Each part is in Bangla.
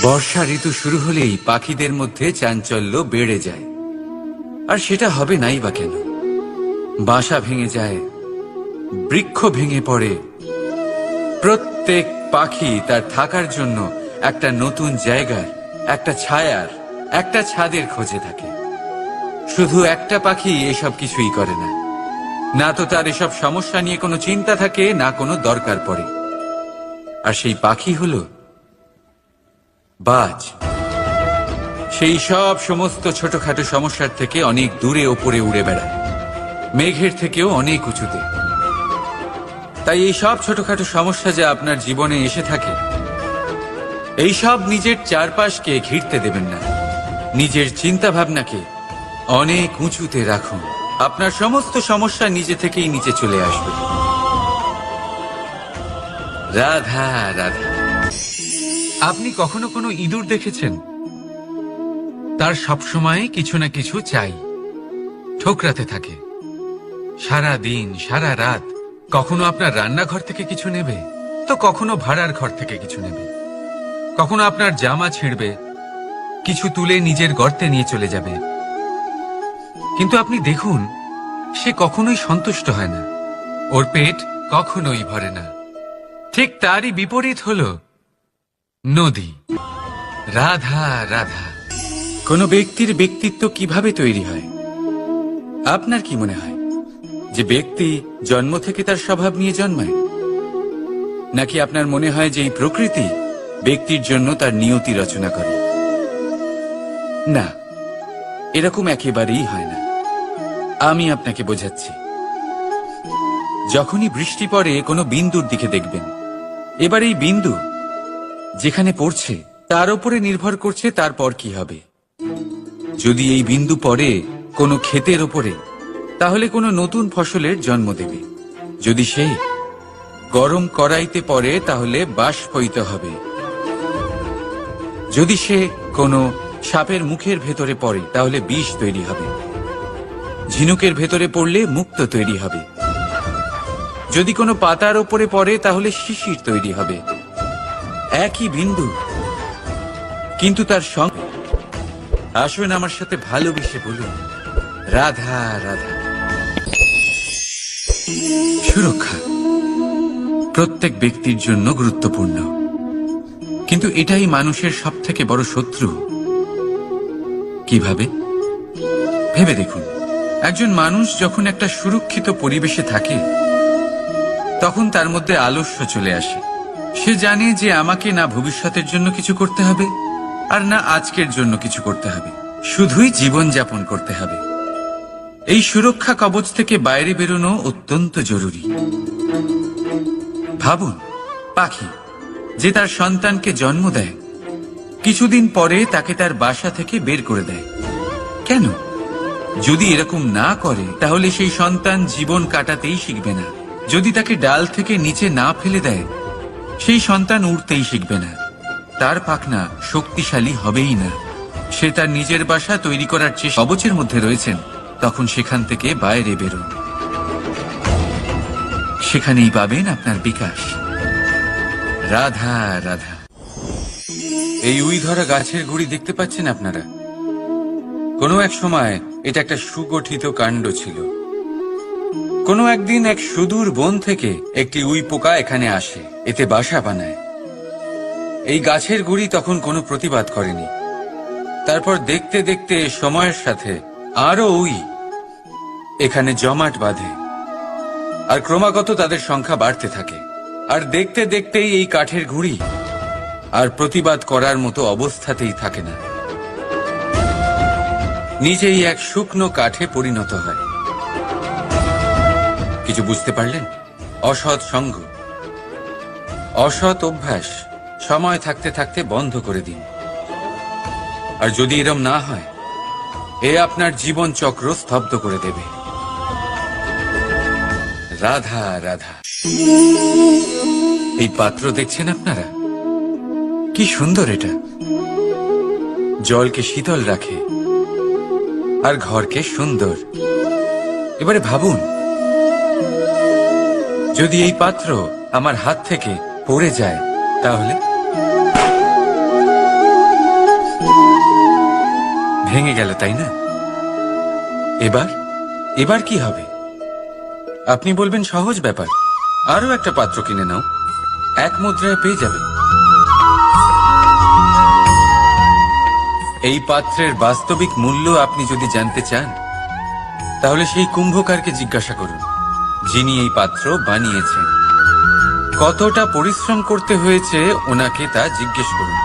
বর্ষা ঋতু শুরু হলেই পাখিদের মধ্যে চাঞ্চল্য বেড়ে যায়। আর সেটা হবে নাই বা কেন? বাসা ভেঙে যায়, বৃক্ষ ভেঙে পড়ে, প্রত্যেক পাখি তার থাকার জন্য একটা নতুন জায়গার, একটা ছায়ার, একটা ছাদের খোঁজে থাকে। শুধু একটা পাখি এসব কিছুই করে না। না তো তার এসব সমস্যা নিয়ে কোনো চিন্তা থাকে, না কোনো দরকার পড়ে। আর সেই পাখি হলো বাজ। সেই সব সমস্ত ছোটখাটো সমস্যার থেকে অনেক দূরে ওপরে উড়ে বেড়ায়, মেঘের থেকেও অনেক উঁচুতে। তাই এই সব ছোটখাটো সমস্যা যা আপনার জীবনে এসে থাকে, এই সব নিজের চারপাশকে ঘিরতে দেবেন না। নিজের চিন্তা ভাবনাকে অনেক উঁচুতে রাখুন। আপনার সমস্ত সমস্যা নিজে থেকেই নিচে চলে আসবে। রাধা রাধা। আপনি কখনো কোনো ইঁদুর দেখেছেন? তার সবসময় কিছু না কিছু চাই, ঠোকরাতে থাকে সারা দিন সারা রাত। কখনো আপনার রান্নাঘর থেকে কিছু নেবে, তো কখনো ভাড়ার ঘর থেকে কিছু নেবে। কখনো আপনার জামা ছিঁড়বে, কিছু তুলে নিজের গর্তে নিয়ে চলে যাবে। কিন্তু আপনি দেখুন, সে কখনোই সন্তুষ্ট হয় না, ওর পেট কখনোই ভরে না। ঠিক তারই বিপরীত হলো নদী। রাধা রাধা। কোন ব্যক্তির ব্যক্তিত্ব কিভাবে তৈরি হয়? আপনার কি মনে হয় যে ব্যক্তি জন্ম থেকে তার স্বভাব নিয়ে জন্মায়, নাকি আপনার মনে হয় যে এই প্রকৃতি ব্যক্তির জন্য তার নিয়তি রচনা করে? না, এরকম একেবারেই হয় না। আমি আপনাকে বোঝাচ্ছি। যখনই বৃষ্টি পড়ে কোনো বিন্দুর দিকে দেখবেন। এবার এই বিন্দু যেখানে পড়ছে তার উপরে নির্ভর করছে তারপর কি হবে। যদি এই বিন্দু পড়ে কোনো ক্ষেতের ওপরে, তাহলে কোনো নতুন ফসলের জন্ম দেবে। যদি সে গরম কড়াইতে পড়ে, তাহলে বাষ্পীত হবে। যদি সে কোনো সাপের মুখের ভেতরে পড়ে, তাহলে বিষ তৈরি হবে। ঝিনুকের ভেতরে পড়লে মুক্তো তৈরি হবে। যদি কোনো পাতার ওপরে পড়ে, তাহলে শিশির তৈরি হবে। একই বিন্দু, কিন্তু তার সঙ্গে। আসুন আমার সাথে ভালোবেসে বলুন, রাধা রাধা। সুরক্ষা প্রত্যেক ব্যক্তির জন্য গুরুত্বপূর্ণ, কিন্তু এটাই মানুষের সবথেকে বড় শত্রু। কিভাবে? ভেবে দেখুন। একজন মানুষ যখন একটা সুরক্ষিত পরিবেশে থাকে, তখন তার মধ্যে আলস্য চলে আসে। সে জানে যে আমাকে না ভবিষ্যতের জন্য কিছু করতে হবে, আর না আজকের জন্য কিছু করতে হবে, শুধুই জীবন যাপন করতে হবে। এই সুরক্ষা কবচ থেকে বাইরে বেরোনো অত্যন্ত জরুরি। ভাবুন, পাখি যে তার সন্তানকে জন্ম দেয়, কিছুদিন পরে তাকে তার বাসা থেকে বের করে দেয়। কেন? যদি এরকম না করে, তাহলে সেই সন্তান জীবন কাটাতেই শিখবে না। যদি তাকে ডাল থেকে নিচে না ফেলে দেয়, সেই সন্তান উড়তেই শিখবে না। তার পাখনা শক্তিশালী হবেই না। সে তার নিজের বাসা তৈরি করার চেষ্টা কবচের মধ্যে রয়েছেন, তখন সেখান থেকে বাইরে বেরোন। সেখানেই পাবেন আপনার বিকাশ। রাধা রাধা। এই উই ধরা গাছের গুড়ি দেখতে পাচ্ছেন আপনারা? কোনো এক সময় এটা একটা সুগঠিত কাণ্ড ছিল। কোনো একদিন এক সুদূর বন থেকে একটি উই পোকা এখানে আসে, এতে বাসা বানায়। এই গাছের গুড়ি তখন কোনো প্রতিবাদ করেনি। তারপর দেখতে দেখতে সময়ের সাথে আরো উই এখানে জমাট বাঁধে, আর ক্রমাগত তাদের সংখ্যা বাড়তে থাকে। আর দেখতে দেখতেই এই কাঠের গুড়ি আর প্রতিবাদ করার মতো অবস্থাতেই থাকে না, নিজেই এক শুকনো কাঠে পরিণত হয়। কিছু বুঝতে পারলেন? অসৎ সঙ্গ, অসৎ অভ্যাস সময় থাকতে থাকতে বন্ধ করে দিন। আর যদি এরম না হয়, এ আপনার জীবন চক্র স্তব্ধ করে দেবে। রাধা রাধা। এই পাত্র দেখছেন আপনারা? কি সুন্দর এটা! জলকে শীতল রাখে আর ঘরকে সুন্দর। এবারে ভাবুন, যদি এই পাত্র আমার হাত থেকে পড়ে যায়, তাহলে ভেঙে গেল, তাই না? এবার এবার কি হবে? আপনি বলবেন সহজ ব্যাপার, আরো একটা পাত্র কিনে নাও, 1 মুদ্রায় পেয়ে যাবে। এই পাত্রের বাস্তবিক মূল্য আপনি যদি জানতে চান, তাহলে সেই কুম্ভকারকে জিজ্ঞাসা করুন, যিনি এই পাত্র বানিয়েছেন। কতটা পরিশ্রম করতে হয়েছে ওনাকে তা জিজ্ঞেস করুন।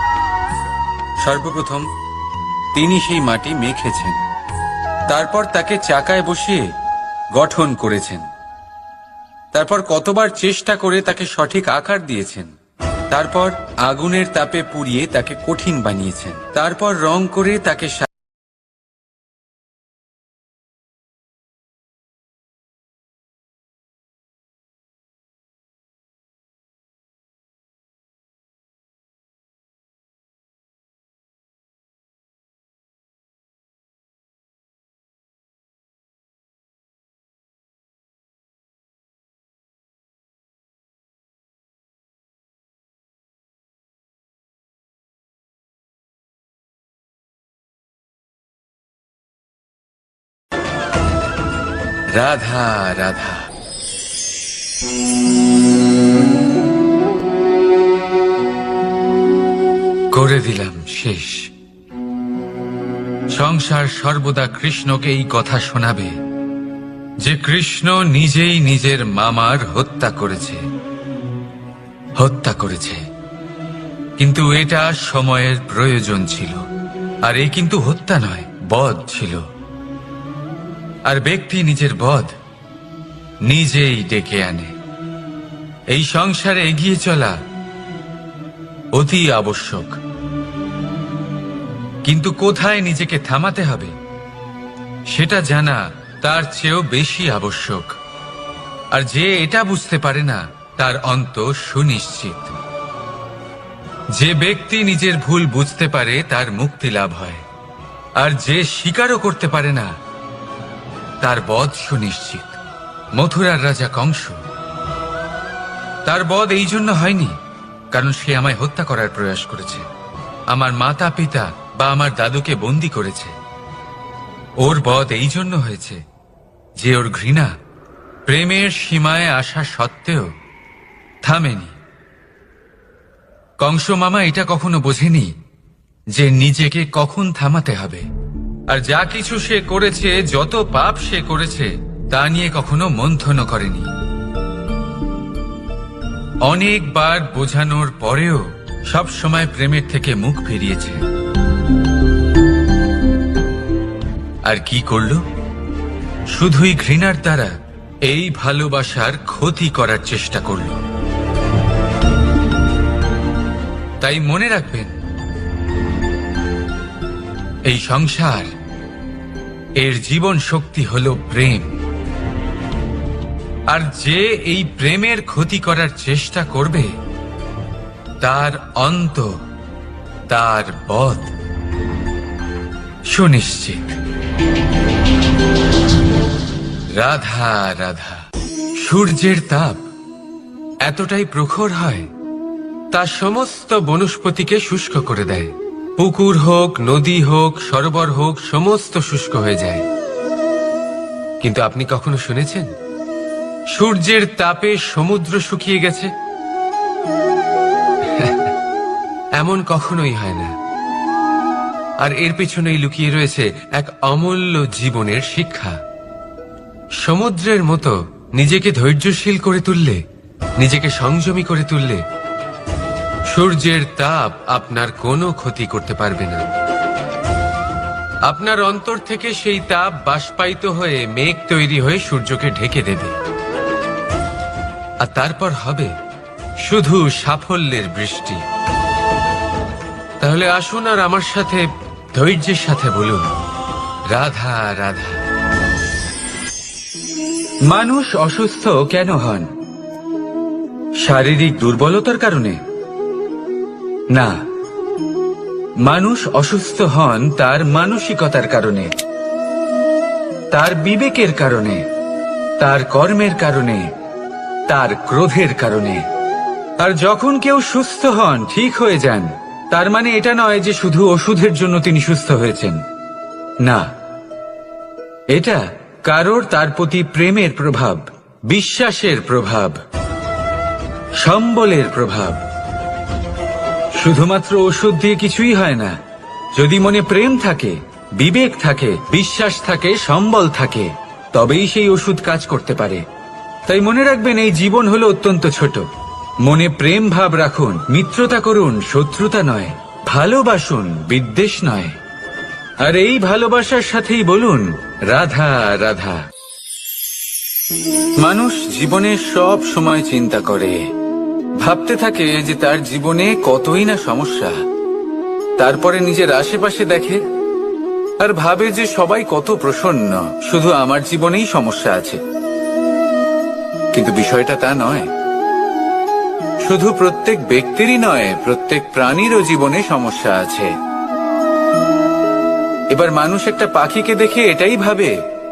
সর্বপ্রথম তিনি সেই মাটি মেখেছেন, তারপর তাকে চাকায় বসিয়ে গঠন করেছেন, তারপর কতবার চেষ্টা করে তাকে সঠিক আকার দিয়েছেন, তারপর আগুনের তাপে পুড়িয়ে তাকে কঠিন বানিয়েছেন, তারপর রং করে তাকে রাধা রাধা। করে দিলাম শেষ। সংসার সর্বদা কৃষ্ণকে এই কথা শোনাবে যে কৃষ্ণ নিজেই নিজের মামার হত্যা করেছে। কিন্তু এটা সময়ের প্রয়োজন ছিল, আর এই কিন্তু হত্যা নয়, বধ ছিল। আর ব্যক্তি নিজের বধ নিজেই ডেকে আনে। এই সংসারে এগিয়ে চলা অতি আবশ্যক, কিন্তু কোথায় নিজেকে থামাতে হবে সেটা জানা তার চেয়েও বেশি আবশ্যক। আর যে এটা বুঝতে পারে না তার অন্ত সুনিশ্চিত। যে ব্যক্তি নিজের ভুল বুঝতে পারে তার মুক্তি লাভ হয়, আর যে স্বীকারও করতে পারে না তার বধ সুনিশ্চিত। মথুরার রাজা কংস, তার বধ এই জন্য হয়নি কারণ সে আমায় হত্যা করার প্রয়াস করেছে, আমার মাতা পিতা বা আমার দাদুকে বন্দী করেছে। ওর বধ এই জন্য হয়েছে যে ওর ঘৃণা প্রেমের সীমায় আসা সত্ত্বেও থামেনি। কংস মামা এটা কখনো বোঝেনি যে নিজেকে কখন থামাতে হবে। আর যা কিছু সে করেছে, যত পাপ সে করেছে, তা নিয়ে কখনো মন্থন করেনি। অনেকবার বোঝানোর পরেও সব সময় প্রেমের থেকে মুখ ফিরিয়েছে। আর কি করল? শুধুই ঘৃণার দ্বারা এই ভালোবাসার ক্ষতি করার চেষ্টা করল। তাই মনে রাখবেন, এই সংসার, এর জীবন শক্তি হল প্রেম। আর যে এই প্রেমের ক্ষতি করার চেষ্টা করবে তার অন্ত, তার বধ সুনিশ্চিত। রাধা রাধা। সূর্যের তাপ এতটাই প্রখর হয় তা সমস্ত বনস্পতিকে শুষ্ক করে দেয়। পুকুর হোক, নদী হোক, সরোবর হোক, সমস্ত শুষ্ক হয়ে যায়। কিন্তু আপনি কখনো শুনেছেন সূর্যের তাপে সমুদ্র শুকিয়ে গেছে? এমন কখনোই হয় না। আর এর পেছনেই লুকিয়ে রয়েছে এক অমূল্য জীবনের শিক্ষা। সমুদ্রের মতো নিজেকে ধৈর্যশীল করে তুললে, নিজেকে সংযমী করে তুললে, সূর্যের তাপ আপনার কোনো ক্ষতি করতে পারবে না। আপনার অন্তর থেকে সেই তাপ বাষ্পায়িত হয়ে মেঘ তৈরি হয়ে সূর্যকে ঢেকে দেবে। আর তারপর হবে শুধু সাফল্যের বৃষ্টি। তাহলে আসুন আর আমার সাথে ধৈর্যের সাথে বলুন, রাধা রাধা। মানুষ অসুস্থ কেন হন? শারীরিক দুর্বলতার কারণে? না, মানুষ অসুস্থ হন তার মানসিকতার কারণে, তার বিবেকের কারণে, তার কর্মের কারণে, তার ক্রোধের কারণে। আর যখন কেউ সুস্থ হন, ঠিক হয়ে যান, তার মানে এটা নয় যে শুধু ওষুধের জন্য তিনি সুস্থ হয়েছেন। না, এটা কারোর তার প্রতি প্রেমের প্রভাব, বিশ্বাসের প্রভাব, সম্বলের প্রভাব। শুধুমাত্র ওষুধ দিয়ে কিছুই হয় না। যদি মনে প্রেম থাকে, বিবেক থাকে, বিশ্বাস থাকে, সম্বল থাকে, তবেই সেই ওষুধ কাজ করতে পারে। তাই মনে রাখবেন, এই জীবন হলো অত্যন্ত ছোট। মনে প্রেম ভাব রাখুন, মিত্রতা করুন, শত্রুতা নয়। ভালোবাসুন, বিদ্বেষ নয়। আর এই ভালোবাসার সাথেই বলুন রাধা রাধা। মানুষ জীবনে সব সময় চিন্তা করে, ভাবতে থাকে যে তার জীবনে কতই না সমস্যা। তারপরে নিজের আশেপাশে দেখে আর ভাবে যে সবাই কত প্রসন্ন, শুধু আমার জীবনেই সমস্যা আছে। কিন্তু বিষয়টা তা নয়। শুধু প্রত্যেক ব্যক্তিরই নয়, প্রত্যেক প্রাণীরও জীবনে সমস্যা আছে। এবার মানুষ একটা পাখিকে দেখে এটাই ভাবে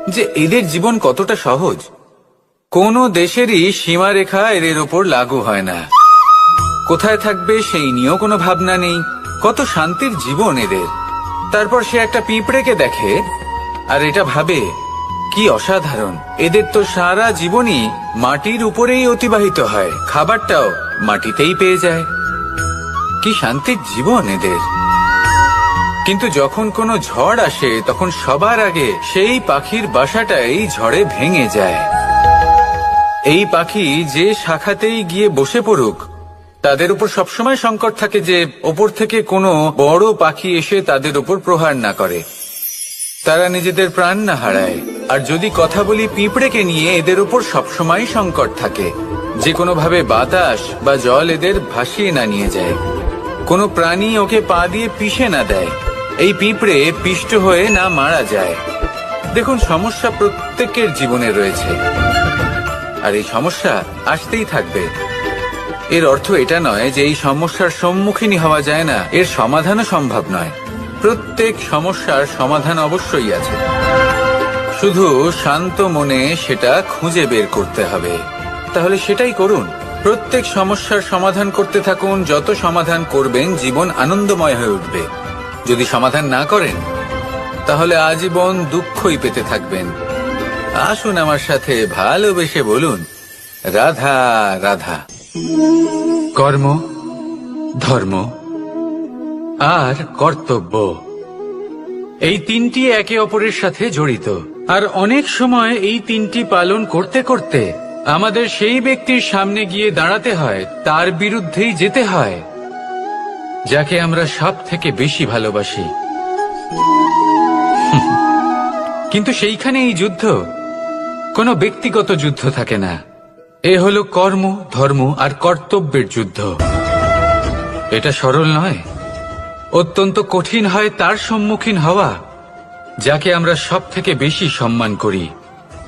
যে এদের জীবন কতটা সহজ। কোনো দেশেরই সীমারেখা এদের ওপর লাগু হয় না। কোথায় থাকবে সেই নিয়েও কোনো ভাবনা নেই। কত শান্তির জীবন এদের। তারপর সে একটা পিঁপড়েকে দেখে আর এটা ভাবে কি অসাধারণ, এদের তো সারা জীবনই মাটির উপরেই অতিবাহিত হয়, খাবারটাও মাটিতেই পেয়ে যায়। কি শান্তির জীবন এদের। কিন্তু যখন কোনো ঝড় আসে তখন সবার আগে সেই পাখির বাসাটাই ঝড়ে ভেঙে যায়। এই পাখি যে শাখাতেই গিয়ে বসে পড়ুক, তাদের উপর সবসময় সংকট থাকে যে ওপর থেকে কোনো বড় পাখি এসে তাদের উপর প্রহার না করে, তারা নিজেদের প্রাণ না হারায়। আর যদি কথা বলি পিঁপড়েকে নিয়ে, এদের উপর সবসময় সংকট থাকে যে কোনোভাবে বাতাস বা জল এদের ভাসিয়ে না নিয়ে যায়, কোনো প্রাণী ওকে পা দিয়ে পিষে না দেয়, এই পিঁপড়ে পিষ্ট হয়ে না মারা যায়। দেখুন, সমস্যা প্রত্যেকের জীবনে রয়েছে আর এই সমস্যা আসতেই থাকবে। এর অর্থ এটা নয় যে এই সমস্যার সম্মুখীন হওয়া যায় না, এর সমাধানও সম্ভব নয়। প্রত্যেক সমস্যার সমাধান অবশ্যই আছে, শুধু শান্ত মনে সেটা খুঁজে বের করতে হবে। তাহলে সেটাই করুন, প্রত্যেক সমস্যার সমাধান করতে থাকুন। যত সমাধান করবেন জীবন আনন্দময় হয়ে উঠবে। যদি সমাধান না করেন তাহলে আজীবন দুঃখই পেতে থাকবেন। আসুন আমার সাথে ভালোবেসে বলুন রাধা রাধা। কর্ম, ধর্ম আর কর্তব্য, এই তিনটি একে অপরের সাথে জড়িত। আর অনেক সময় এই তিনটি পালন করতে করতে আমাদের সেই ব্যক্তির সামনে গিয়ে দাঁড়াতে হয়, তার বিরুদ্ধেই যেতে হয় যাকে আমরা সব থেকে বেশি ভালোবাসি। কিন্তু সেইখানে এই যুদ্ধ কোনো ব্যক্তিগত যুদ্ধ থাকে না। এ হলো কর্ম, ধর্ম আর কর্তব্যের যুদ্ধ। এটা সরল নয়, অত্যন্ত কঠিন হয় তার সম্মুখীন হওয়া যাকে আমরা সব থেকে বেশি সম্মান করি।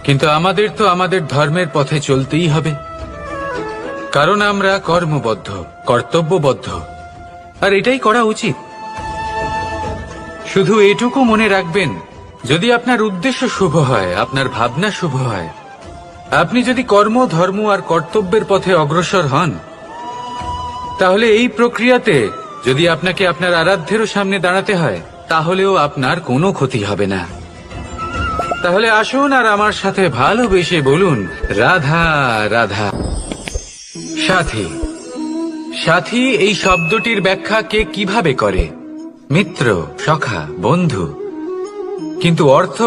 কিন্তু আমাদের তো আমাদের ধর্মের পথে চলতেই হবে, কারণ আমরা কর্মবদ্ধ, কর্তব্যবদ্ধ, আর এটাই করা উচিত। শুধু এটুকু মনে রাখবেন, যদি আপনার উদ্দেশ্য শুভ হয়, আপনার ভাবনা শুভ হয়, আপনি যদি কর্ম, ধর্ম আর কর্তব্যের পথে অগ্রসর হন, তাহলে এই প্রক্রিয়াতে যদি আপনাকে আপনার আরাধ্যেরও সামনে দাঁড়াতে হয়, তাহলেও আপনার কোনো ক্ষতি হবে না। তাহলে আসুন আর আমার সাথে ভালোবেসে বলুন রাধা রাধা। সাথী, সাথী এই শব্দটির ব্যাখ্যা কে কিভাবে করে? মিত্র, সখা, বন্ধু। কিন্তু অর্থ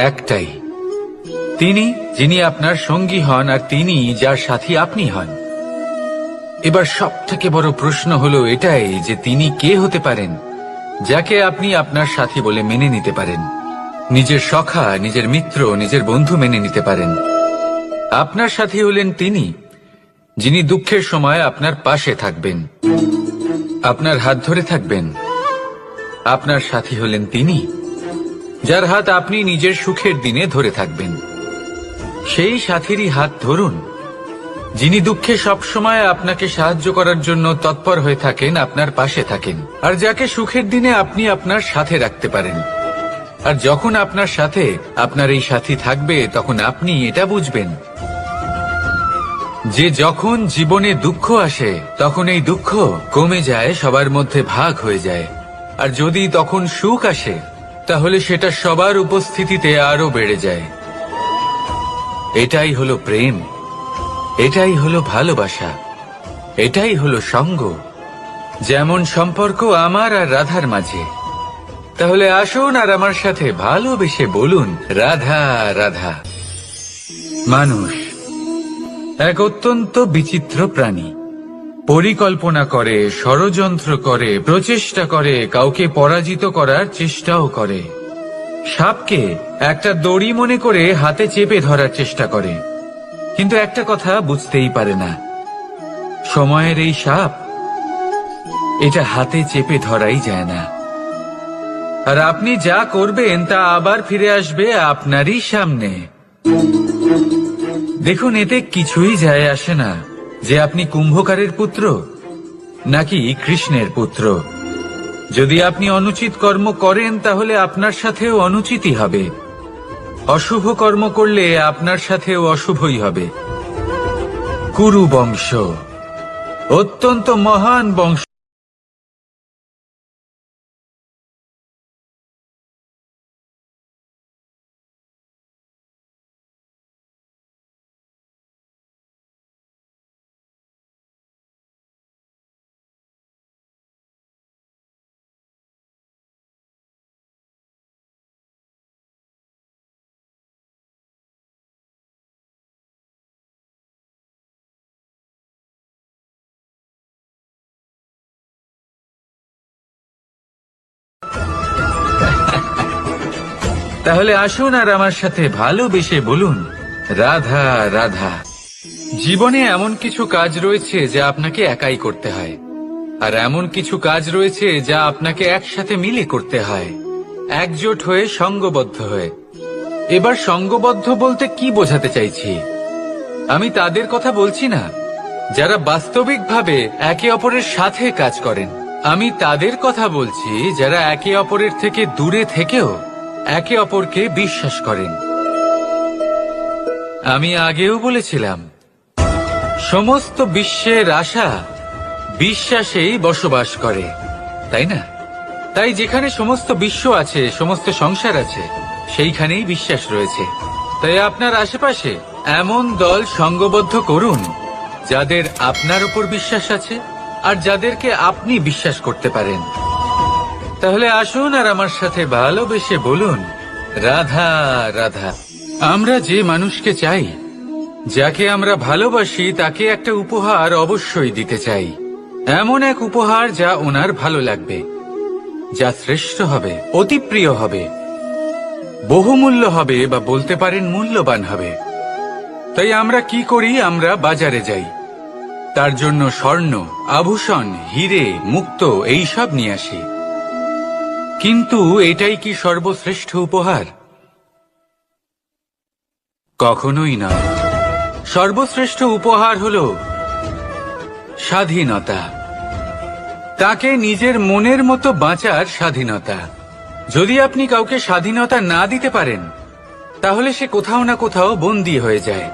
একটাই, তিনি যিনি আপনার সঙ্গী হন আর তিনি যার সাথী আপনি হন। এবার সব থেকে বড় প্রশ্ন হলো এটাই যে তিনি কে হতে পারেন যাকে আপনি আপনার সাথী বলে মেনে নিতে পারেন, নিজের সখা, নিজের মিত্র, নিজের বন্ধু মেনে নিতে পারেন। আপনার সাথী হলেন তিনি যিনি দুঃখের সময় আপনার পাশে থাকবেন, আপনার হাত ধরে থাকবেন। আপনার সাথী হলেন তিনি যার হাত আপনি নিজের সুখের দিনে ধরে থাকবেন। সেই সাথীরই হাত ধরুন যিনি দুঃখে সবসময় আপনাকে সাহায্য করার জন্য তৎপর হয়ে থাকেন, আপনার পাশে থাকেন, আর যাকে সুখের দিনে আপনি আপনার সাথে রাখতে পারেন। আর যখন আপনার সাথে আপনার এই সাথী থাকবে, তখন আপনি এটা বুঝবেন যে যখন জীবনে দুঃখ আসে তখন এই দুঃখ কমে যায়, সবার মধ্যে ভাগ হয়ে যায়। আর যদি তখন সুখ আসে তাহলে সেটা সবার উপস্থিতিতে আরো বেড়ে যায়। এটাই হলো প্রেম, এটাই হলো ভালোবাসা, এটাই হলো সঙ্গ, যেমন সম্পর্ক আমার আর রাধার মাঝে। তাহলে আসুন আর আমার সাথে ভালোবেসে বলুন, রাধা রাধা। মানুষ এক অত্যন্ত বিচিত্র প্রাণী। পরিকল্পনা করে, ষড়যন্ত্র করে, প্রচেষ্টা করে, কাউকে পরাজিত করার চেষ্টাও করে। সাপকে একটা দড়ি মনে করে হাতে চেপে ধরার চেষ্টা করে, কিন্তু একটা কথা বুঝতেই পারে না, সময়ের এই সাপ, এটা হাতে চেপে ধরাই যায় না। আর আপনি যা করবেন তা আবার ফিরে আসবে আপনারই সামনে। দেখুন, এতে কিছুই যায় আসে না যে আপনি কুম্ভকারের পুত্র নাকি কৃষ্ণের পুত্র। যদি আপনি অনুচিত কর্ম করেন তাহলে আপনার সাথেও অনুচিতই হবে। অশুভ কর্ম করলে আপনার সাথেও অশুভই হবে। কুরু বংশ অত্যন্ত মহান বংশ। তাহলে আসুন আর আমার সাথে ভালোবেসে বলুন, রাধা রাধা। জীবনে এমন কিছু কাজ রয়েছে যা আপনাকে একাই করতে হয়, আর এমন কিছু কাজ রয়েছে যা আপনাকে একসাথে মিলে করতে হয়, একজোট হয়ে, সঙ্গবদ্ধ হয়ে। এবার সঙ্গবদ্ধ বলতে কি বোঝাতে চাইছি? আমি তাদের কথা বলছি না যারা বাস্তবিকভাবে একে অপরের সাথে কাজ করেন। আমি তাদের কথা বলছি যারা একে অপরের থেকে দূরে থেকেও একে অপরকে বিশ্বাস করেন। আমি আগেও বলেছিলাম, সমস্ত বিশ্বের আশা বিশ্বাসেই বসবাস করে, তাই না? তাই যেখানে সমস্ত বিশ্ব আছে, সমস্ত সংসার আছে, সেইখানেই বিশ্বাস রয়েছে। তাই আপনার আশেপাশে এমন দল সঙ্গবদ্ধ করুন যাদের আপনার উপর বিশ্বাস আছে আর যাদেরকে আপনি বিশ্বাস করতে পারেন। তাহলে আসুন আর আমার সাথে ভালোবেসে বলুন, রাধা রাধা। আমরা যে মানুষকে চাই, যাকে আমরা ভালোবাসি, তাকে একটা উপহার অবশ্যই দিতে চাই। এমন এক উপহার যা ওনার ভালো লাগবে, যা শ্রেষ্ঠ হবে, অতি প্রিয় হবে, বহুমূল্য হবে, বা বলতে পারেন মূল্যবান হবে। তাই আমরা কি করি? আমরা বাজারে যাই, তার জন্য স্বর্ণ, আভূষণ, হিরে, মুক্তো এইসব নিয়ে আসি। কিন্তু এটাই কি সর্বশ্রেষ্ঠ উপহার? কখনোই না। সর্বশ্রেষ্ঠ উপহার হলো স্বাধীনতা, তাকে নিজের মনের মতো বাঁচার স্বাধীনতা। যদি আপনি কাউকে স্বাধীনতা না দিতে পারেন, তাহলে সে কোথাও না কোথাও বন্দী হয়ে যায়,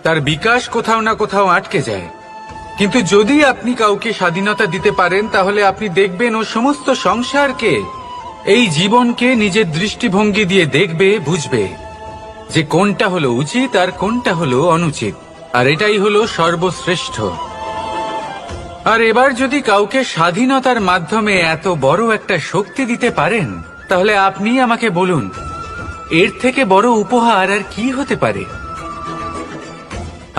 তার বিকাশ কোথাও না কোথাও আটকে যায়। কিন্তু যদি আপনি কাউকে স্বাধীনতা দিতে পারেন, তাহলে আপনি দেখবেন ও সমস্ত সংসারকে, এই জীবনকে নিজের দৃষ্টিভঙ্গি দিয়ে দেখবে, বুঝবে যে কোনটা হলো উচিত আর কোনটা হলো অনুচিত। আর এটাই হলো সর্বশ্রেষ্ঠ। আর এবার যদি কাউকে স্বাধীনতার মাধ্যমে এত বড় একটা শক্তি দিতে পারেন, তাহলে আপনি আমাকে বলুন, এর থেকে বড় উপহার আর কি হতে পারে?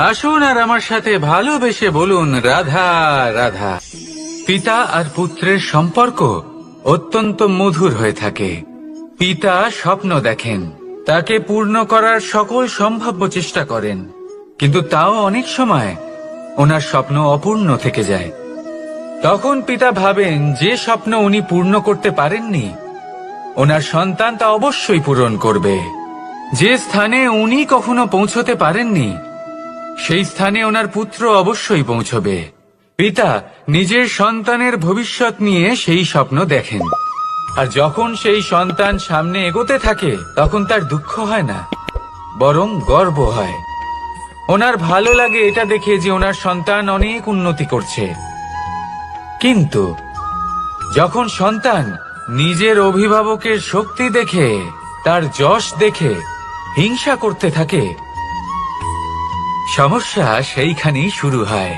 আসুন আর আমার সাথে ভালোবেসে বলুন, রাধা রাধা। পিতা আর পুত্রের সম্পর্ক অত্যন্ত মধুর হয়ে থাকে। পিতা স্বপ্ন দেখেন, তাকে পূর্ণ করার সকল সম্ভাব্য চেষ্টা করেন, কিন্তু তাও অনেক সময় ওনার স্বপ্ন অপূর্ণ থেকে যায়। তখন পিতা ভাবেন যে স্বপ্ন উনি পূর্ণ করতে পারেননি, ওনার সন্তান তা অবশ্যই পূরণ করবে। যে স্থানে উনি কখনো পৌঁছতে পারেননি, সেই স্থানে ওনার পুত্র অবশ্যই পৌঁছবে। পিতা নিজের সন্তানের ভবিষ্যৎ নিয়ে সেই স্বপ্ন দেখেন, আর যখন সেই সন্তান সামনে এগোতে থাকে, তখন তার দুঃখ হয় না, বরং গর্ব হয়। ওনার ভালো লাগে এটা দেখে যে ওনার সন্তান অনেক উন্নতি করছে। কিন্তু যখন সন্তান নিজের অভিভাবকের শক্তি দেখে, তার যশ দেখে হিংসা করতে থাকে, সমস্যা সেইখানেই শুরু হয়।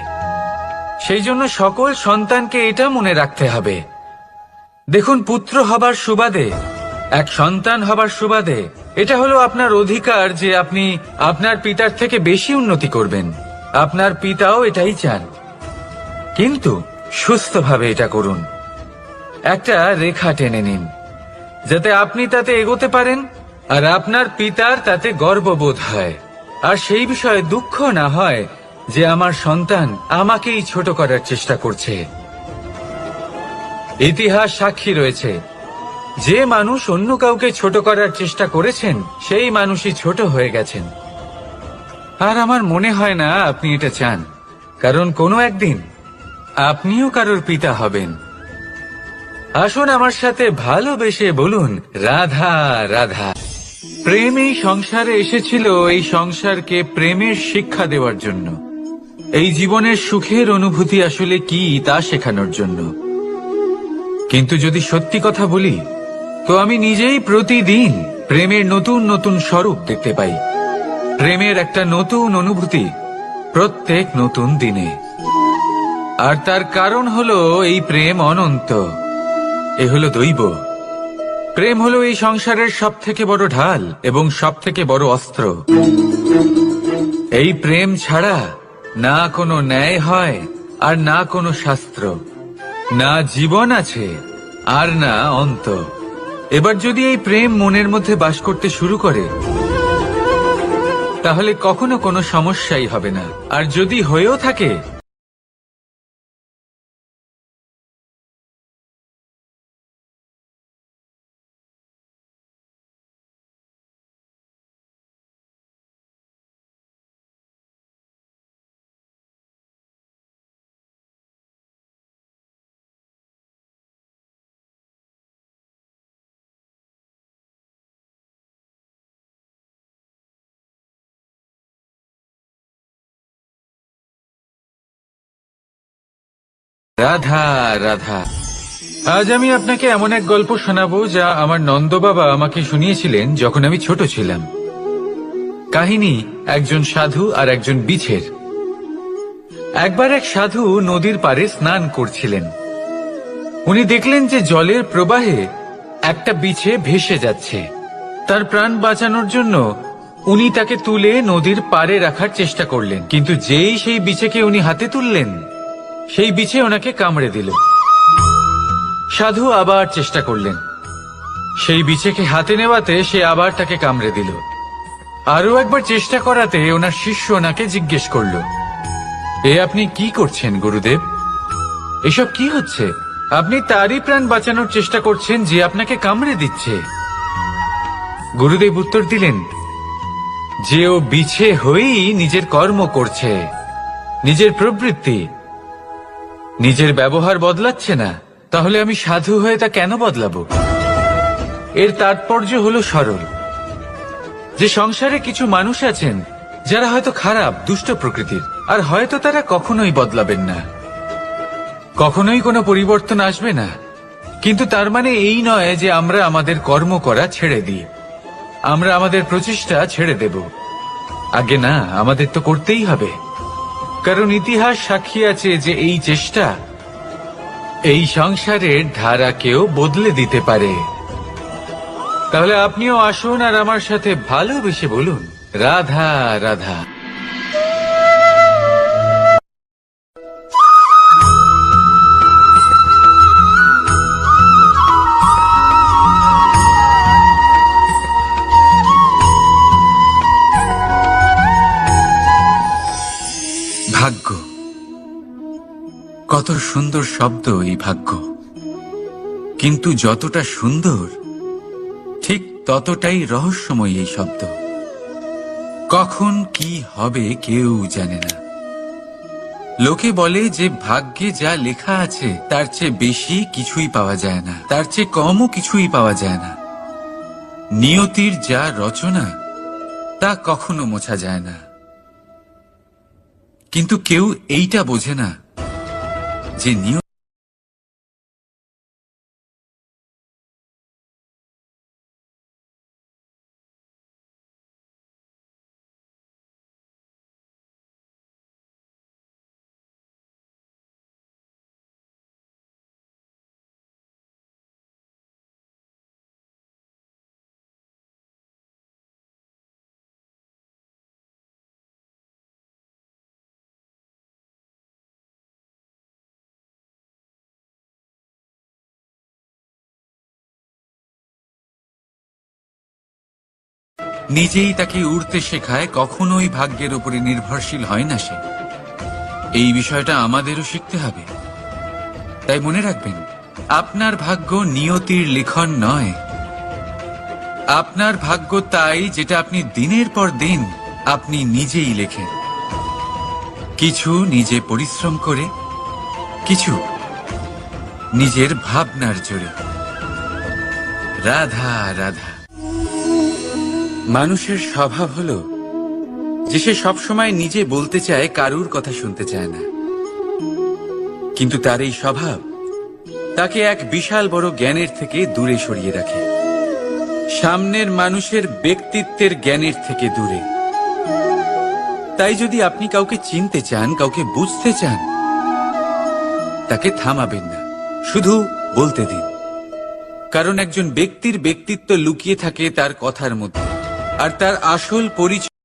সেই জন্য সকল সন্তানকে এটা মনে রাখতে হবে, দেখুন, পুত্র হবার সুবাদে, এক সন্তান হবার সুবাদে এটা হলো আপনার অধিকার যে আপনি আপনার পিতার থেকে বেশি উন্নতি করবেন। আপনার পিতাও এটাই চান, কিন্তু সুস্থভাবে এটা করুন। একটা রেখা টেনে নিন যাতে আপনি তাতে এগোতে পারেন আর আপনার পিতার তাতে গর্ববোধ হয়, আর সেই বিষয়ে দুঃখ না হয় যে আমার সন্তান আমাকেই ছোট করার চেষ্টা করছে। ইতিহাস সাক্ষী রয়েছে, যে মানুষ অন্য কাউকে ছোট করার চেষ্টা করেছেন সেই মানুষই ছোট হয়ে গেছেন। আর আমার মনে হয় না আপনি এটা চান, কারণ কোনো একদিন আপনিও কারোর পিতা হবেন। আসুন আমার সাথে ভালোবেসে বলুন, রাধা রাধা। প্রেম এই সংসারে এসেছিল এই সংসারকে প্রেমের শিক্ষা দেওয়ার জন্য, এই জীবনের সুখের অনুভূতি আসলে কি তা শেখানোর জন্য। কিন্তু যদি সত্যি কথা বলি, তো আমি নিজেই প্রতিদিন প্রেমের নতুন নতুন স্বরূপ দেখতে পাই, প্রেমের একটা নতুন অনুভূতি প্রত্যেক নতুন দিনে। আর তার কারণ হলো এই প্রেম অনন্ত, এ হলো দৈব। প্রেম হলো এই সংসারের সবথেকে বড় ঢাল এবং সবথেকে বড় অস্ত্র। এই প্রেম ছাড়া না কোনো ন্যায় হয় আর না কোনো শাস্ত্র, না জীবন আছে আর না অন্ত। এবার যদি এই প্রেম মনের মধ্যে বাস করতে শুরু করে, তাহলে কখনো কোনো সমস্যাই হবে না। আর যদি হয়েও থাকে, রাধা রাধা। আজ আমি আপনাকে এমন এক গল্প শোনাবো যা আমার নন্দ বাবা আমাকে শুনিয়েছিলেন যখন আমি ছোট ছিলাম। কাহিনী একজন সাধু আর একজন বিছের। একবার এক সাধু নদীর পাড়ে স্নান করছিলেন। উনি দেখলেন যে জলের প্রবাহে একটা বিছে ভেসে যাচ্ছে। তার প্রাণ বাঁচানোর জন্য উনি তাকে তুলে নদীর পাড়ে রাখার চেষ্টা করলেন, কিন্তু যেই সেই বিছেকে উনি হাতে তুললেন, সেই বিছে ওনাকে কামড়ে দিল। সাধু আবার চেষ্টা করলেন, সেই বিছেকে হাতে নেওয়াতে সে আবার তাকে কামড়ে দিল। আরো একবার চেষ্টা করাতে ওনার শিষ্য ওনাকে জিজ্ঞেস করল, এ আপনি কি করছেন গুরুদেব? এসব কি হচ্ছে? আপনি তারই প্রাণ বাঁচানোর চেষ্টা করছেন যে আপনাকে কামড়ে দিচ্ছে। গুরুদেব উত্তর দিলেন যে ও বিছে হয়েই নিজের কর্ম করছে, নিজের প্রবৃত্তি, নিজের ব্যবহার বদলাচ্ছে না। তাহলে আমি সাধু হয়ে তা কেন বদলাবো? এর তাৎপর্য হলো সরল, যে সংসারে কিছু মানুষ আছেন যারা হয়তো খারাপ, দুষ্ট প্রকৃতির, আর হয়তো তারা কখনোই বদলাবেন না, কখনোই কোনো পরিবর্তন আসবে না। কিন্তু তার মানে এই নয় যে আমরা আমাদের কর্ম করা ছেড়ে দিই, আমরা আমাদের প্রচেষ্টা ছেড়ে দেব। আগে না, আমাদের তো করতেই হবে, কারণ ইতিহাস সাক্ষী আছে যে এই চেষ্টা এই সংসারের ধারাকেও বদলে দিতে পারে। তাহলে আপনিও আসুন আর আমার সাথে ভালোবেসে বলুন, রাধা রাধা। ভাগ্য, কত সুন্দর শব্দ এই ভাগ্য, কিন্তু যতটা সুন্দর ঠিক ততটাই রহস্যময় এই শব্দ। কখন কি হবে কেউ জানে না। লোকে বলে যে ভাগ্যে যা লেখা আছে তার চেয়ে বেশি কিছুই পাওয়া যায় না, তার চেয়ে কমও কিছুই পাওয়া যায় না। নিয়তির যা রচনা তা কখনো মোছা যায় না। কিন্তু কেউ এইটা বোঝে না যে নিয়তি নিজেই তাকে উড়তে শেখায়, কখনোই ভাগ্যের উপরে নির্ভরশীল হয় না সে। এই বিষয়টা আমাদেরও শিখতে হবে। তাই মনে রাখবেন, আপনার ভাগ্য নিয়তির লিখন নয়। আপনার ভাগ্য তাই যেটা আপনি দিনের পর দিন আপনি নিজেই লেখেন। কিছু নিজে পরিশ্রম করে, কিছু নিজের ভাবনার জোরে। রাধা রাধা। মানুষের স্বভাব হলো যে সে সবসময় নিজে বলতে চায়, কারুর কথা শুনতে চায় না। কিন্তু তার এই স্বভাব তাকে এক বিশাল বড় জ্ঞানের থেকে দূরে সরিয়ে রাখে, সামনের মানুষের ব্যক্তিত্বের জ্ঞানের থেকে দূরে। তাই যদি আপনি কাউকে চিনতে চান, কাউকে বুঝতে চান, তাকে থামাবেন না, শুধু বলতে দিন। কারণ একজন ব্যক্তির ব্যক্তিত্ব লুকিয়ে থাকে তার কথার মধ্যে, আর তার আসল পরিচয়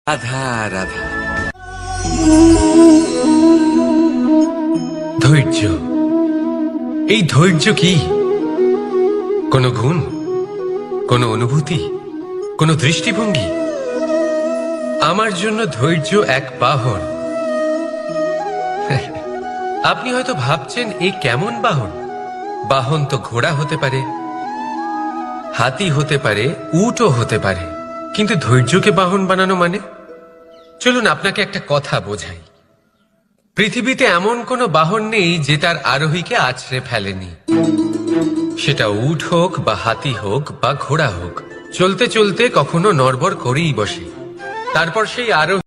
রাধা রাধা। ধৈর্য। এই ধৈর্য কি কোনো গুণ, কোনো অনুভূতি, কোনো দৃষ্টিভঙ্গি? আমার জন্য ধৈর্য এক বাহন। আপনি হয়তো ভাবছেন, এই কেমন বাহন? বাহন তো ঘোড়া হতে পারে, হাতি হতে পারে, উটও হতে পারে, কিন্তু ধৈর্যকে বাহন বানানো মানে? চলুন আপনাকে একটা কথা বোঝাই। পৃথিবীতে এমন কোনো বাহন নেই যে তার আরোহীকে আছড়ে ফেলেনি। সেটা উট হোক বা হাতি হোক বা ঘোড়া হোক, চলতে চলতে কখনো নড়বড় করেই বসে। তারপর সেই আরোহী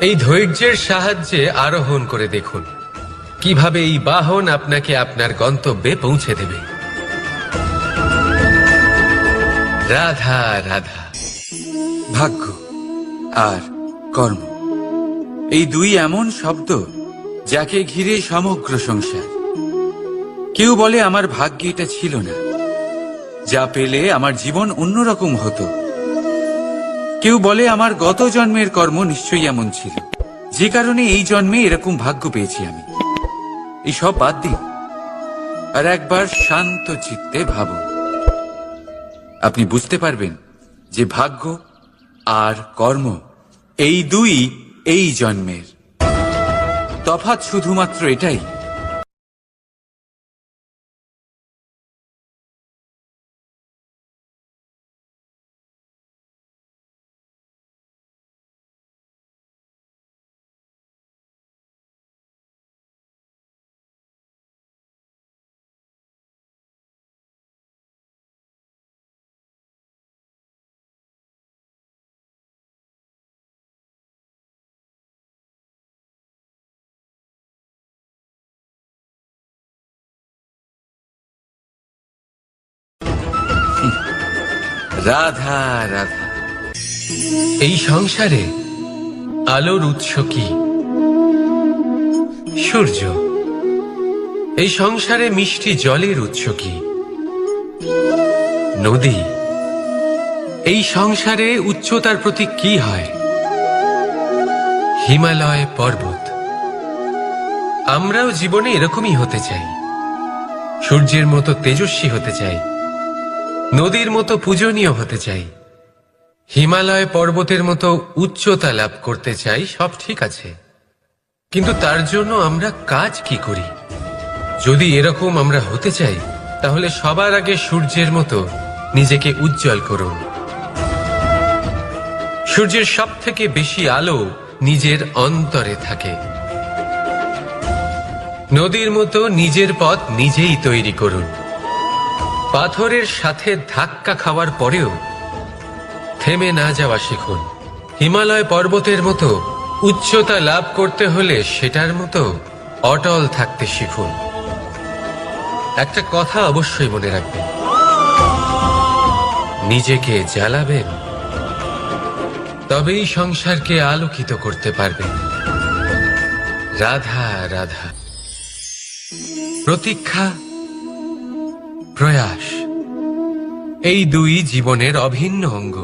এই ধৈর্যের সাহায্যে আরোহণ করে দেখুন কিভাবে এই বাহন আপনাকে আপনার গন্তব্যে পৌঁছে দেবে। রাধা রাধা। ভাগ্য আর কর্ম, এই দুই এমন শব্দ যাকে ঘিরে সমগ্র সংসার। কেউ বলে আমার ভাগ্যে এটা ছিল না, যা পেলে আমার জীবন অন্যরকম হতো। কেউ বলে আমার গত জন্মের কর্ম নিশ্চয়ই এমন ছিল, যে কারণে এই জন্মে এরকম ভাগ্য পেয়েছি আমি। এই সব বাদ দিন আর একবার শান্ত চিত্তে ভাবুন। আপনি বুঝতে পারবেন যে ভাগ্য আর কর্ম এই দুই এই জন্মের। তফাৎ শুধুমাত্র এটাই, রাধা রাধা। এই সংসারে আলোর উৎস কি? সূর্য। এই সংসারে মিষ্টি জলের উৎস কি? নদী। এই সংসারে উচ্চতার প্রতীক কি হয়? হিমালয় পর্বত। আমরাও জীবনে এরকমই হতে চাই, সূর্যের মতো তেজস্বী হতে চাই, নদীর মতো পূজনীয় হতে চাই, হিমালয় পর্বতের মতো উচ্চতা লাভ করতে চাই। সব ঠিক আছে, কিন্তু তার জন্য আমরা কাজ কি করি? যদি এরকম আমরা হতে চাই, তাহলে সবার আগে সূর্যের মতো নিজেকে উজ্জ্বল করুন। সূর্যের সব থেকে বেশি আলো নিজের অন্তরে থাকে। নদীর মতো নিজের পথ নিজেই তৈরি করুন। পাথরের সাথে ধাক্কা খাওয়ার পরেও থেমে না যাওয়া শিখুন। হিমালয় পর্বতের মতো উচ্চতা লাভ করতে হলে সেটার মতো অটল থাকতে শিখুন। একটা কথা অবশ্যই মনে রাখবেন, নিজেকে জ্বালাবেন, তবেই সংসারকে আলোকিত করতে পারবেন। রাধা রাধা। প্রতীক্ষা, প্রয়াস, এই দুই জীবনের অভিন্ন অঙ্গ।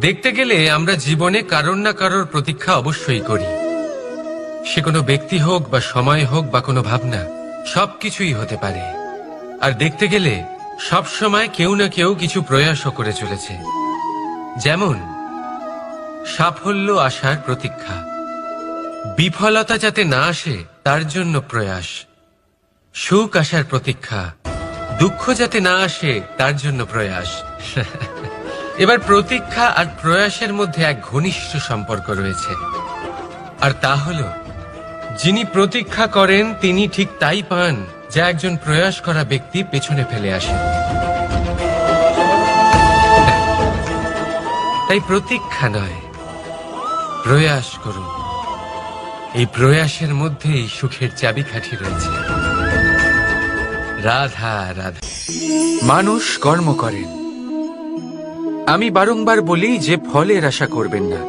দেখতে গেলে আমরা জীবনে কারোর না কারোর প্রতীক্ষা অবশ্যই করি। সে কোনো ব্যক্তি হোক বা সময় হোক বা কোনো ভাবনা, সবকিছুই হতে পারে। আর দেখতে গেলে সব সময় কেউ না কেউ কিছু প্রয়াসও করে চলেছে। যেমন সাফল্য আসার প্রতীক্ষা, বিফলতা যাতে না আসে তার জন্য প্রয়াস, সুখ আসার প্রতীক্ষা, দুঃখ যাতে না আসে তার জন্য প্রয়াস। এবার প্রতীক্ষা আর প্রয়াসের মধ্যে এক ঘনিষ্ঠ সম্পর্ক রয়েছে, আর তা হল যিনি প্রতীক্ষা করেন তিনি ঠিক তাই পান যা একজন প্রয়াস করা ব্যক্তি পেছনে ফেলে আসে। তাই প্রতীক্ষা নয়, প্রয়াস করুন। এই প্রয়াসের মধ্যেই সুখের চাবিকাঠি রয়েছে। রাধা রাধা। মানুষ কর্ম করেন। আমি বারংবার বলি যে ফলের আশা করবেন না।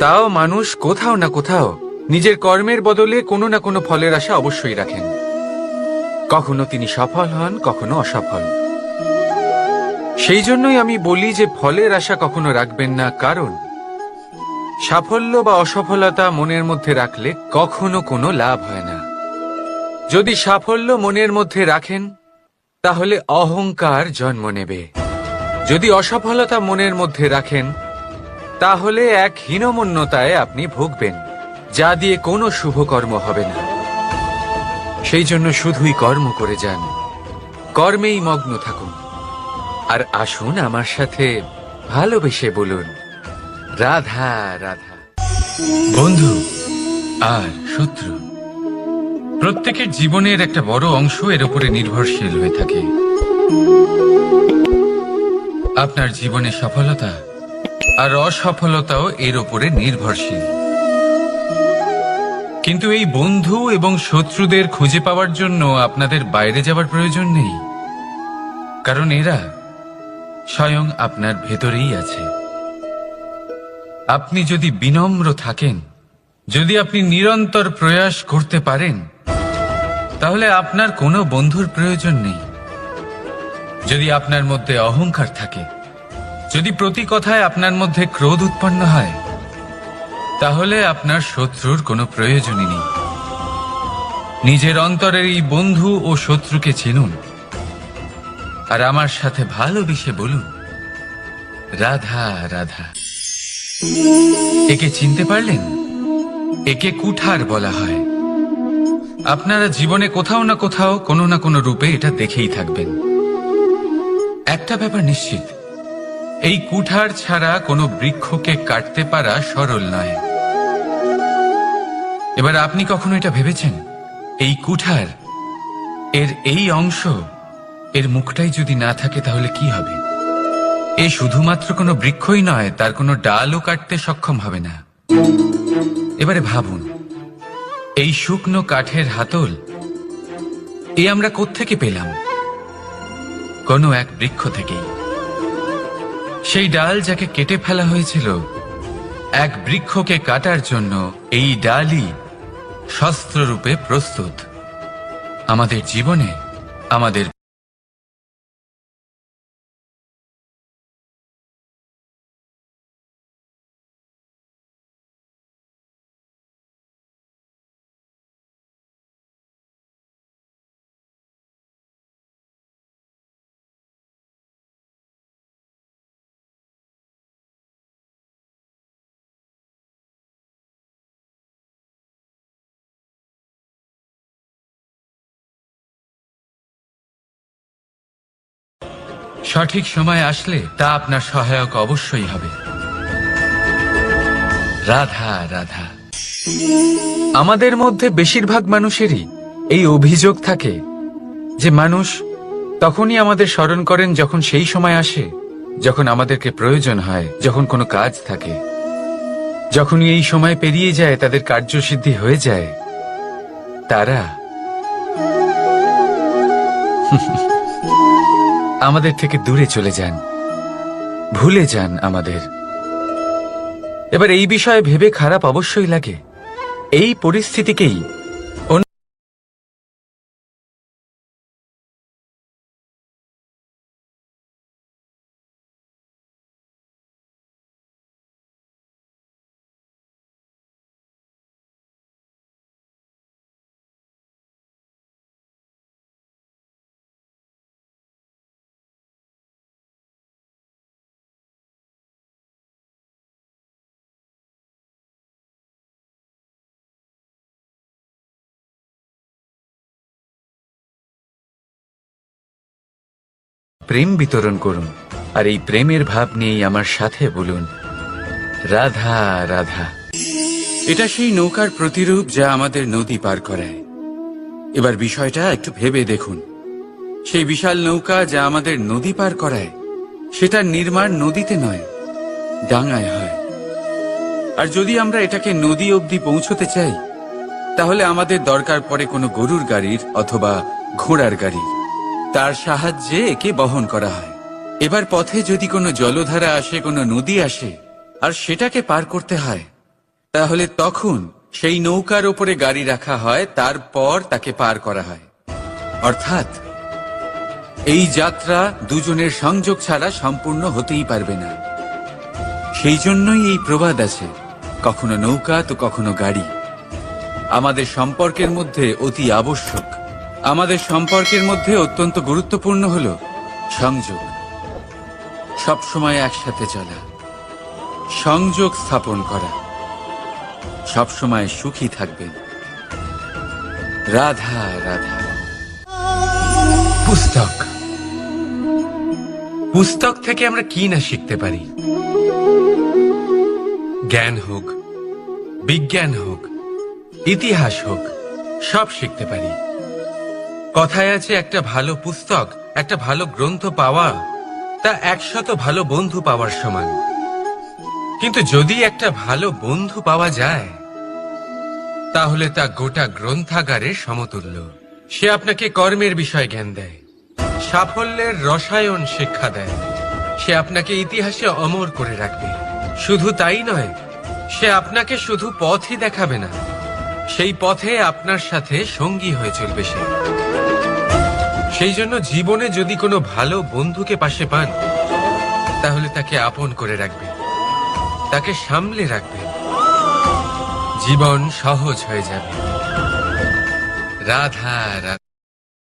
তাও মানুষ কোথাও না কোথাও নিজের কর্মের বদলে কোনো না কোনো ফলের আশা অবশ্যই রাখেন। কখনো তিনি সফল হন, কখনো অসফল। সেই জন্যই আমি বলি যে ফলের আশা কখনো রাখবেন না, কারণ সাফল্য বা অসফলতা মনের মধ্যে রাখলে কখনো কোনো লাভ হয় না। যদি সাফল্য মনের মধ্যে রাখেন তাহলে অহংকার জন্ম নেবে। যদি অসফলতা মনের মধ্যে রাখেন তাহলে এক হীনমন্যতায় আপনি ভুগবেন, যা দিয়ে কোনো শুভকর্ম হবে না। সেই জন্য শুধুই কর্ম করে যান, কর্মেই মগ্ন থাকুন। আর আসুন আমার সাথে ভালোবেসে বলুন, রাধা রাধা। বন্ধু আর শত্রু, প্রত্যেকের জীবনের একটা বড় অংশ এর উপরে নির্ভরশীল হয়ে থাকে। আপনার জীবনে সফলতা আর অসফলতাও এর উপরে নির্ভরশীল। কিন্তু এই বন্ধু এবং শত্রুদের খুঁজে পাওয়ার জন্য আপনাদের বাইরে যাওয়ার প্রয়োজন নেই, কারণ এরা স্বয়ং আপনার ভেতরেই আছে। আপনি যদি বিনম্র থাকেন, যদি আপনি নিরন্তর প্রয়াস করতে পারেন, তাহলে আপনার কোনো বন্ধুর প্রয়োজন নেই। যদি আপনার মধ্যে অহংকার থাকে, যদি প্রতি কথায় আপনার মধ্যে ক্রোধ উৎপন্ন হয়, তাহলে আপনার শত্রুর কোনো প্রয়োজনই নেই। নিজের অন্তরের এই বন্ধু ও শত্রুকে চিনুন, আর আমার সাথে ভালোবেসে বলুন, রাধা রাধা। একে চিনতে পারলেন? একে কুঠার বলা হয়। আপনারা জীবনে কোথাও না কোথাও কোনো না কোনো রূপে এটা দেখেই থাকবেন। একটা ব্যাপার নিশ্চিত, এই কুঠার ছাড়া কোনো বৃক্ষকে কাটতে পারা সরল নয়। এবার আপনি কখনো এটা ভেবেছেন, এই কুঠার, এর এই অংশ, এর মুখটাই যদি না থাকে তাহলে কি হবে? এ শুধুমাত্র কোনো বৃক্ষই নয়, তার কোনো ডালও কাটতে সক্ষম হবে না। এবারে ভাবুন, এই শুকনো কাঠের হাতল এ আমরা কোত্থেকে পেলাম? কোনো এক বৃক্ষ থেকেই। সেই ডাল যাকে কেটে ফেলা হয়েছিল এক বৃক্ষকে কাটার জন্য, এই ডালই শস্ত্ররূপে প্রস্তুত। আমাদের জীবনে আমাদের সঠিক সময় আসলে তা আপনার সহায়ক অবশ্যই হবে। রাধা রাধা। আমাদের মধ্যে বেশিরভাগ মানুষেরই এই অভিযোগ থাকে যে মানুষ তখনই আমাদের স্মরণ করেন যখন সেই সময় আসে যখন আমাদেরকে প্রয়োজন হয়, যখন কোনো কাজ থাকে। যখনই এই সময় পেরিয়ে যায়, তাদের কার্যসিদ্ধি হয়ে যায়, তারা আমাদের থেকে দূরে চলে যান, ভুলে যান আমাদের। এবার এই বিষয়ে ভেবে খারাপ অবশ্যই লাগে। এই পরিস্থিতিকেই প্রেম বিতরণ করুন, আর এই প্রেমের ভাব নিয়েই আমার সাথে বলুন রাধা রাধা। এটা সেই নৌকার প্রতিরূপ যা আমাদের নদী পার করায়। এবার বিষয়টা একটু ভেবে দেখুন। সেই বিশাল নৌকা যা আমাদের নদী পার করায়, সেটার নির্মাণ নদীতে নয়, ডাঙায় হয়। আর যদি আমরা এটাকে নদী অবধি পৌঁছতে চাই, তাহলে আমাদের দরকার পড়ে কোনো গরুর গাড়ির অথবা ঘোড়ার গাড়ির। তার সাহায্যে একে বহন করা হয়। এবার পথে যদি কোনো জলধারা আসে, কোনো নদী আসে, আর সেটাকে পার করতে হয়, তাহলে তখন সেই নৌকার ওপরে গাড়ি রাখা হয়, তারপর তাকে পার করা হয়। অর্থাৎ এই যাত্রা দুজনের সংযোগ ছাড়া সম্পূর্ণ হতেই পারবে না। সেই জন্যই এই প্রবাদ আছে, কখনো নৌকা তো কখনো গাড়ি। আমাদের সম্পর্কের মধ্যে অতি আবশ্যক, আমাদের সম্পর্কের মধ্যে অত্যন্ত গুরুত্বপূর্ণ হল সংযোগ। সবসময় একসাথে চলা, সংযোগ স্থাপন করা। সবসময় সুখী থাকবেন। রাধা রাধা। পুস্তক, পুস্তক থেকে আমরা কি না শিখতে পারি। জ্ঞান হোক, বিজ্ঞান হোক, ইতিহাস হোক, সব শিখতে পারি। কথায় আছে, একটা ভালো পুস্তক, একটা ভালো গ্রন্থ পাওয়া তা 100 ভালো বন্ধু পাওয়ার সমান। কিন্তু যদি একটা ভালো বন্ধু পাওয়া যায়, তাহলে তা গোটা গ্রন্থাগারের সমতুল্য। সে আপনাকে কর্মের বিষয় জ্ঞান দেয়, সাফল্যের রসায়ন শিক্ষা দেয়। সে আপনাকে ইতিহাসে অমর করে রাখবে। শুধু তাই নয়, সে আপনাকে শুধু পথই দেখাবে না, সেই পথে আপনার সাথে সঙ্গী হয়ে চলবে সে। সেই জন্য জীবনে যদি কোনো ভালো বন্ধুকে পাশে পান, তাহলে তাকে আপন করে রাখবেন, তাকে সামলে রাখবেন। জীবন সহজ হয়ে যাবে। রাধা রাধা।